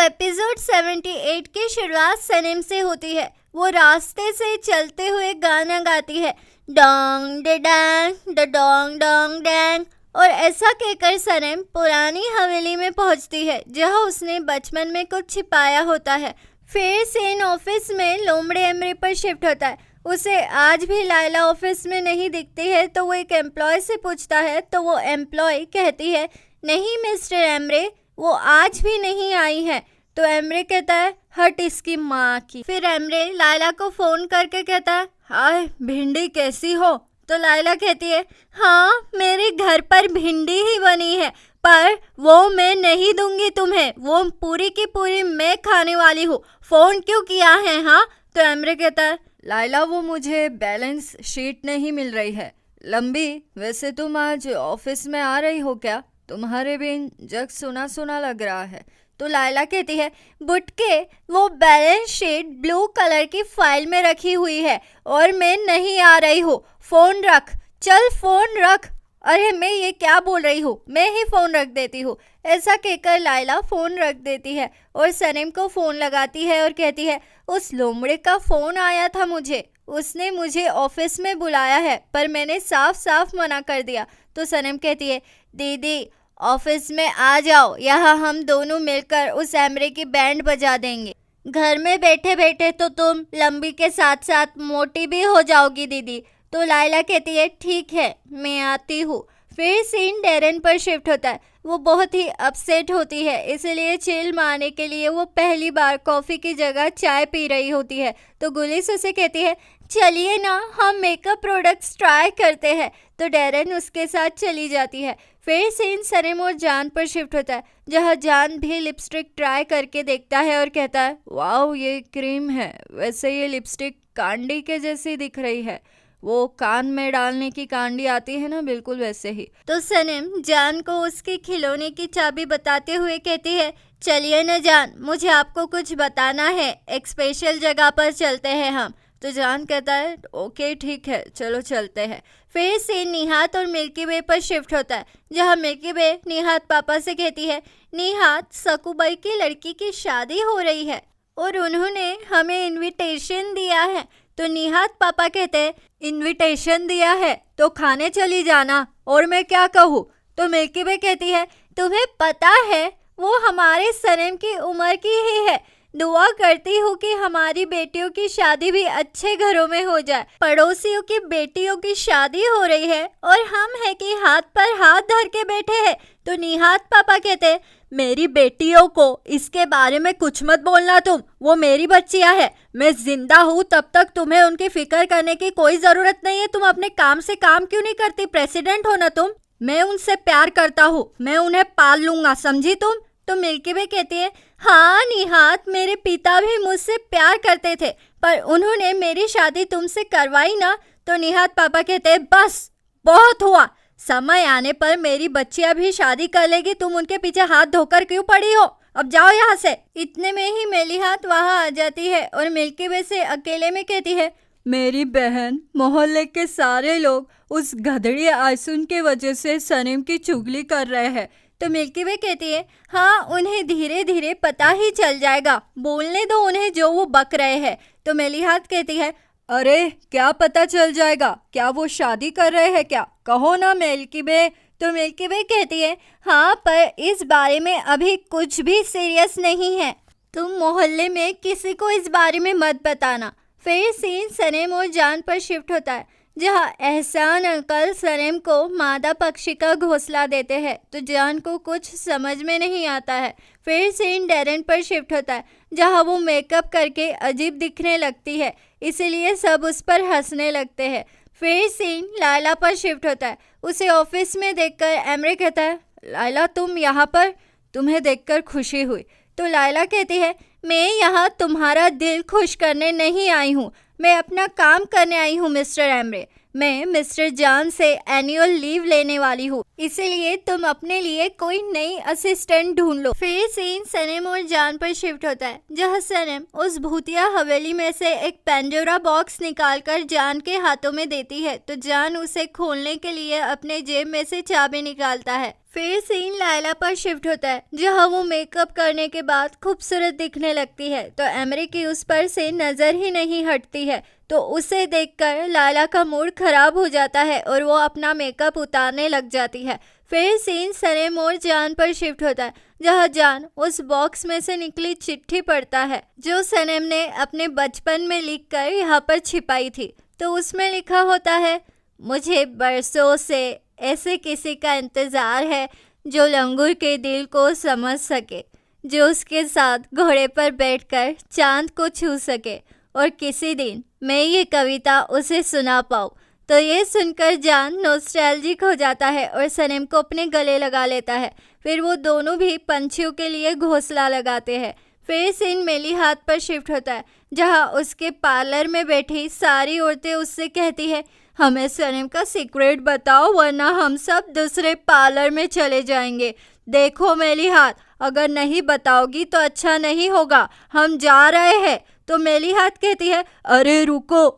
Episode 78 की शुरुआत सनम से होती है। वो रास्ते से चलते हुए गाना गाती है, डोंग डे डैंग ड डोंग डोंग डैंग। और ऐसा कहकर सनम पुरानी हवेली में पहुंचती है जहां उसने बचपन में कुछ छिपाया होता है। फिर सीन ऑफिस में लोमड़े एमरे पर शिफ्ट होता है। उसे आज भी लायला ऑफिस में नहीं दिखती है तो वो एक एम्प्लॉय से पूछता है तो वो एम्प्लॉय कहती है, नहीं मिस्टर एमरे, वो आज भी नहीं आई है। तो एमरे कहता है, हट इसकी माँ की। फिर एमरे लायला को फोन करके कहता है, हाय भिंडी कैसी हो? तो लायला कहती है, हाँ मेरे घर पर भिंडी ही बनी है, पर वो मैं नहीं दूंगी तुम्हें, वो पूरी की पूरी मैं खाने वाली हूँ। फोन क्यों किया है? हाँ। तो एमरे कहता है, लायला वो मुझे बैलेंस शीट नहीं मिल रही है लंबी। वैसे तुम आज ऑफिस में आ रही हो क्या? तुम्हारे बिन जग सुना सुना लग रहा है। तो लायला कहती है, बुटके वो बैलेंस शीट ब्लू कलर की फाइल में रखी हुई है और मैं नहीं आ रही हूँ। फोन रख, चल फोन रख। अरे मैं ये क्या बोल रही हूँ, मैं ही फोन रख देती हूँ। ऐसा कहकर लायला फोन रख देती है और सनम को फोन लगाती है और कहती है, उस लोमड़े का फोन आया था मुझे, उसने मुझे ऑफिस में बुलाया है पर मैंने साफ साफ मना कर दिया। तो सनम कहती है, दीदी ऑफिस में आ जाओ, यहाँ हम दोनों मिलकर उस एमरे की बैंड बजा देंगे। घर में बैठे बैठे तो तुम लंबी के साथ साथ मोटी भी हो जाओगी दीदी। तो लायला कहती है, ठीक है मैं आती हूँ। फिर सीन डेरन पर शिफ्ट होता है। वो बहुत ही अपसेट होती है, इसलिए चिल मारने के लिए वो पहली बार कॉफ़ी की जगह चाय पी रही होती है। तो गुलिस उसे कहती है, चलिए ना हम मेकअप प्रोडक्ट्स ट्राई करते हैं। तो डेरन उसके साथ चली जाती है। फिर सीन सनम और जान पर शिफ्ट होता है जहाँ जान भी लिपस्टिक ट्राई करके देखता है और कहता है, वाओ ये क्रीम है, वैसे ये लिपस्टिक कांडी के जैसी दिख रही है, वो कान में डालने की कांडी आती है ना, बिल्कुल वैसे ही। तो सनम जान को उसके खिलौने की चाबी बताते हुए कहती है, चलिए न जान, मुझे आपको कुछ बताना है, एक स्पेशल जगह पर चलते हैं हम। तो जान कहता है, ओके ठीक है चलो चलते हैं। फिर सीन निहात और मिल्की वे पर शिफ्ट होता है जहाँ मिल्की वे निहात पापा से कहती है, निहात सकूबाई की लड़की की शादी हो रही है और उन्होंने हमें इनविटेशन दिया है। तो निहात पापा कहते हैं, इनविटेशन दिया है तो खाने चली जाना, और मैं क्या कहूँ? तो मिल्की वे कहती है, तुम्हें पता है वो हमारे सनम की उम्र की ही है, दुआ करती हूँ कि हमारी बेटियों की शादी भी अच्छे घरों में हो जाए। पड़ोसियों की बेटियों की शादी हो रही है और हम है कि हाथ पर हाथ धर के बैठे हैं। तो निहात पापा कहते हैं, मेरी बेटियों को इसके बारे में कुछ मत बोलना तुम, वो मेरी बच्चियां है, मैं जिंदा हूँ तब तक तुम्हें उनकी फिक्र करने की कोई जरूरत नहीं है। तुम अपने काम से काम क्यों नहीं करती? प्रेसिडेंट हो ना तुम। मैं उनसे प्यार करता हूँ, मैं उन्हें पाल लूंगा, समझी तुम? तो मिल्की वे कहती है, हाँ निहात, मेरे पिता भी मुझसे प्यार करते थे पर उन्होंने मेरी शादी तुमसे करवाई ना। तो निहात पापा कहते हैं, बस बहुत हुआ, समय आने पर मेरी बच्चियां भी शादी कर लेगी, तुम उनके पीछे हाथ धोकर क्यों पड़ी हो? अब जाओ यहाँ से। इतने में ही मेलिहात वहाँ आ जाती है और मिल्की वे से अकेले में कहती है, मेरी बहन, मोहल्ले के सारे लोग उस गधड़ी आयसुन के वजह से सनम की चुगली कर रहे हैं। तो मिल्की वे कहती है, हाँ उन्हें धीरे धीरे पता ही चल जाएगा, बोलने दो उन्हें जो वो बक रहे हैं। तो मेलिहात कहती है, अरे क्या पता चल जाएगा, क्या वो शादी कर रहे हैं क्या? कहो ना मिल्की वे। तो मिल्की वे कहती है, हाँ पर इस बारे में अभी कुछ भी सीरियस नहीं है, तुम मोहल्ले में किसी को इस बारे में मत बताना। फिर सीन सनम और जान पर शिफ्ट होता है जहाँ एहसान अंकल सनम को मादा पक्षी का घोंसला देते हैं। तो जान को कुछ समझ में नहीं आता है। फिर सीन डेरन पर शिफ्ट होता है जहाँ वो मेकअप करके अजीब दिखने लगती है, इसीलिए सब उस पर हंसने लगते हैं। फिर सीन लायला पर शिफ्ट होता है। उसे ऑफिस में देखकर एमरे कहता है, लायला तुम यहाँ पर, तुम्हें देखकर खुशी हुई। तो लायला कहती है, मैं यहाँ तुम्हारा दिल खुश करने नहीं आई हूँ, मैं अपना काम करने आई हूँ मिस्टर एमरे। मैं मिस्टर जान से एनुअल लीव लेने वाली हूँ, इसीलिए तुम अपने लिए कोई नई असिस्टेंट ढूंढ लो। फिर सीन सनम और जान पर शिफ्ट होता है, जहाँ सनम उस भूतिया हवेली में से एक पेंडोरा बॉक्स निकालकर जान के हाथों में देती है, तो जान उसे खोलने के लिए अपने जेब में से चाबी निकालता है। फिर सीन लायला पर शिफ्ट होता है, जहाँ वो मेकअप करने के बाद खूबसूरत दिखने लगती है, तो एमरी की उस पर से नज़र ही नहीं हटती है, तो उसे देखकर लायला का मूड खराब हो जाता है और वो अपना मेकअप उतारने लग जाती है। फिर सीन सनम और जान पर शिफ्ट होता है, जहाँ जान उस बॉक्स में से निकली चिट्ठी पढ़ता है जो सनम ने अपने बचपन में लिखकर यहाँ पर छिपाई थी। तो उसमें लिखा होता है, मुझे बरसों से ऐसे किसी का इंतज़ार है जो लंगूर के दिल को समझ सके, जो उसके साथ घोड़े पर बैठकर चांद को छू सके और किसी दिन मैं ये कविता उसे सुना पाऊँ। तो ये सुनकर जान नॉस्टैल्जिक हो जाता है और सनम को अपने गले लगा लेता है। फिर वो दोनों भी पंछियों के लिए घोंसला लगाते हैं। फिर सीन मेली हाथ पर शिफ्ट होता है, जहाँ उसके पार्लर में बैठी सारी औरतें उससे कहती है, हमें सनम का सीक्रेट बताओ वरना हम सब दूसरे पार्लर में चले जाएंगे। देखो मेली हाथ, अगर नहीं बताओगी तो अच्छा नहीं होगा, हम जा रहे हैं। तो मेली हाथ कहती है, अरे रुको,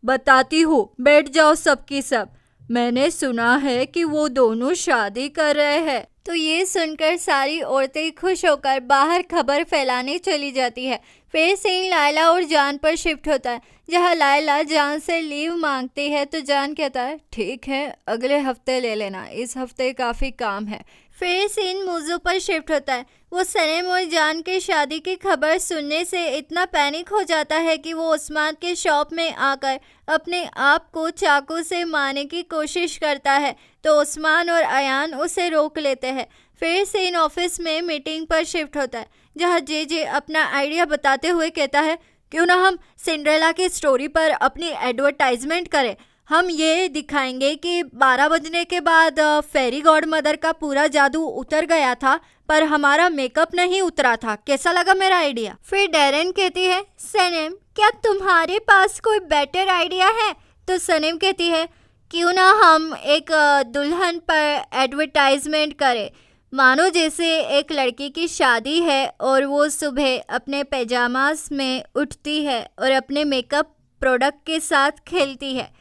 बताती हूँ, बैठ जाओ सबकी सब। मैंने सुना है कि वो दोनों शादी कर रहे हैं। तो ये सुनकर सारी औरतें खुश होकर बाहर खबर फैलाने चली जाती है। फिर सीन लायला और जान पर शिफ्ट होता है, जहाँ लायला जान से लीव मांगती है, तो जान कहता है, ठीक है अगले हफ्ते ले लेना, इस हफ्ते काफ़ी काम है। फिर सीन मूजू पर शिफ्ट होता है। वो सनम और जान के शादी की खबर सुनने से इतना पैनिक हो जाता है कि वो उस्मान के शॉप में आकर अपने आप को चाकू से मारने की कोशिश करता है, तो उस्मान और अयान उसे रोक लेते हैं। फिर सीन ऑफिस में मीटिंग पर शिफ्ट होता है, जहाँ जे अपना आइडिया बताते हुए कहता है, क्यों ना हम सिंड्रेला की स्टोरी पर अपनी एडवर्टाइजमेंट करें। हम ये दिखाएंगे कि 12 बजने के बाद फेरी गॉड मदर का पूरा जादू उतर गया था, पर हमारा मेकअप नहीं उतरा था। कैसा लगा मेरा आइडिया? फिर डैरेन कहती है, सनम क्या तुम्हारे पास कोई बेटर आइडिया है? तो सनम कहती है, क्यों ना हम एक दुल्हन पर एडवर्टाइजमेंट करें। मानो जैसे एक लड़की की शादी है और वो सुबह अपने पैजामास में उठती है और अपने मेकअप प्रोडक्ट के साथ खेलती है।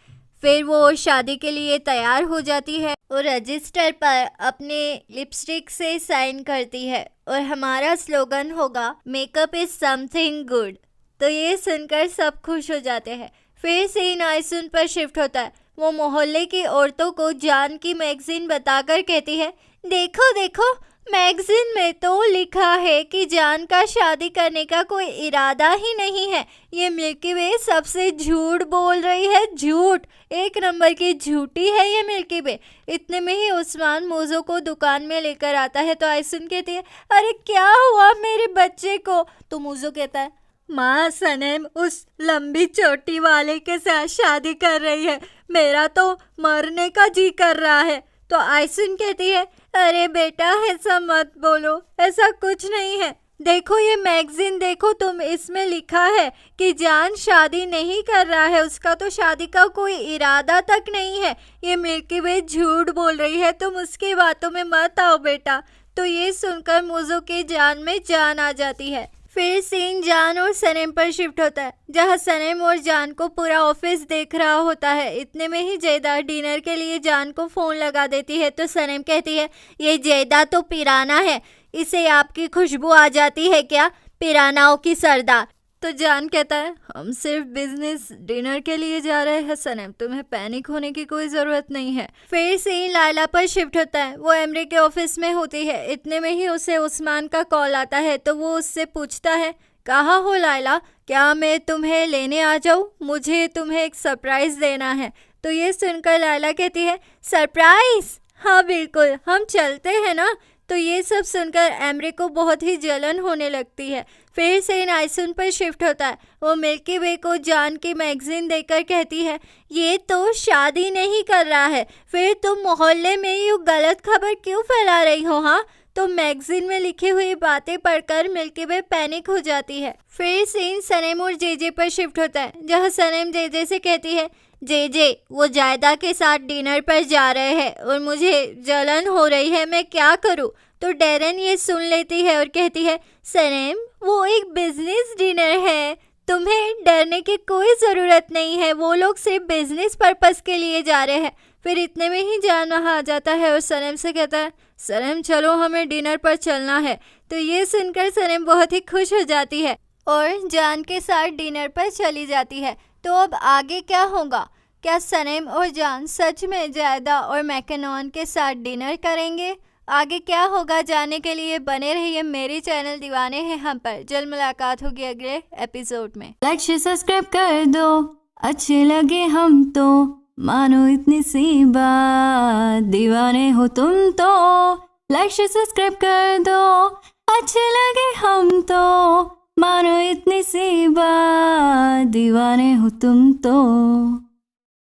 फिर वो शादी के लिए तैयार हो जाती है और रजिस्टर पर अपने लिपस्टिक से साइन करती है और हमारा स्लोगन होगा, मेकअप इज समथिंग गुड। तो ये सुनकर सब खुश हो जाते हैं। फिर सीन आयसुन पर शिफ्ट होता है। वो मोहल्ले की औरतों को जान की मैगजीन बताकर कहती है, देखो देखो, मैगजीन में तो लिखा है कि जान का शादी करने का कोई इरादा ही नहीं है। ये मिल्की वे सबसे झूठ बोल रही है, झूठ, एक नंबर की झूठी है ये मिल्की वे। इतने में ही उस्मान मोज़ो को दुकान में लेकर आता है, तो आयसुन कहती है, अरे क्या हुआ मेरे बच्चे को? तो मोज़ो कहता है, माँ सनम उस लंबी चोटी वाले के साथ शादी कर रही है, मेरा तो मरने का जी कर रहा है। तो आयसुन कहती है, अरे बेटा ऐसा मत बोलो, ऐसा कुछ नहीं है। देखो ये मैगजीन देखो तुम, इसमें लिखा है कि जान शादी नहीं कर रहा है, उसका तो शादी का कोई इरादा तक नहीं है। ये मिल्की वे झूठ बोल रही है, तुम उसकी बातों में मत आओ बेटा। तो ये सुनकर मोज़ो के जान में जान आ जाती है। फिर सीन जान और सनम पर शिफ्ट होता है, जहाँ सनम और जान को पूरा ऑफिस देख रहा होता है। इतने में ही जैदा डिनर के लिए जान को फ़ोन लगा देती है, तो सनम कहती है, ये जैदा तो पिराना है, इसे आपकी खुशबू आ जाती है क्या, पिरानाओं की सरदार। तो जान कहता है, हम सिर्फ बिजनेस डिनर के लिए जा रहे हैं सनम, तुम्हें पैनिक होने की कोई ज़रूरत नहीं है। फिर सीन लायला पर शिफ्ट होता है। वो एमरी के ऑफिस में होती है। इतने में ही उसे उस्मान का कॉल आता है, तो वो उससे पूछता है, कहाँ हो लायला, क्या मैं तुम्हें लेने आ जाऊँ? मुझे तुम्हें एक सरप्राइज़ देना है। तो ये सुनकर लायला कहती है, सरप्राइज़? हाँ बिल्कुल, हम चलते हैं ना। तो ये सब सुनकर एमरी को बहुत ही जलन होने लगती है। फिर से आयसुन पर शिफ्ट होता है। वो मिल्की वे को जान की मैगजीन देकर कहती है, ये तो शादी नहीं कर रहा है, फिर तुम मोहल्ले में यूँ गलत खबर क्यों फैला रही हो? हाँ, तो मैगजीन में लिखी हुई बातें पढ़कर मिल्की वे पैनिक हो जाती है। फिर सीन सनम और जे पर शिफ्ट होता है, जहाँ सनम जे से कहती है, जे वो जायदा के साथ डिनर पर जा रहे हैं और मुझे जलन हो रही है, मैं क्या करूं? तो डेरन ये सुन लेती है और कहती है, सनम वो एक बिजनेस डिनर है, तुम्हें डरने की कोई ज़रूरत नहीं है, वो लोग सिर्फ बिजनेस पर्पस के लिए जा रहे हैं। फिर इतने में ही जान वहाँ आ जाता है और सनम से कहता है, सनम चलो हमें डिनर पर चलना है। तो ये सुनकर सनम बहुत ही खुश हो जाती है और जान के साथ डिनर पर चली जाती है। तो अब आगे क्या होगा? क्या सनम और जान सच में जायदा और मैकेनॉन के साथ डिनर करेंगे? आगे क्या होगा जानने के लिए बने रहिए मेरे चैनल दीवाने हैं हम पर। जल्द मुलाकात होगी अगले एपिसोड में। लाइक शेयर सब्सक्राइब कर दो, अच्छे लगे हम तो मानो इतनी सी बात, दीवाने हो तुम तो। लाइक शेयर सब्सक्राइब कर दो, अच्छे लगे हम तो मानो इतनी सी बात, दीवाने हो तुम तो।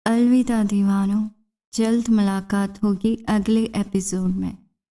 अलविदा दीवानों, जल्द मुलाकात होगी अगले एपिसोड में।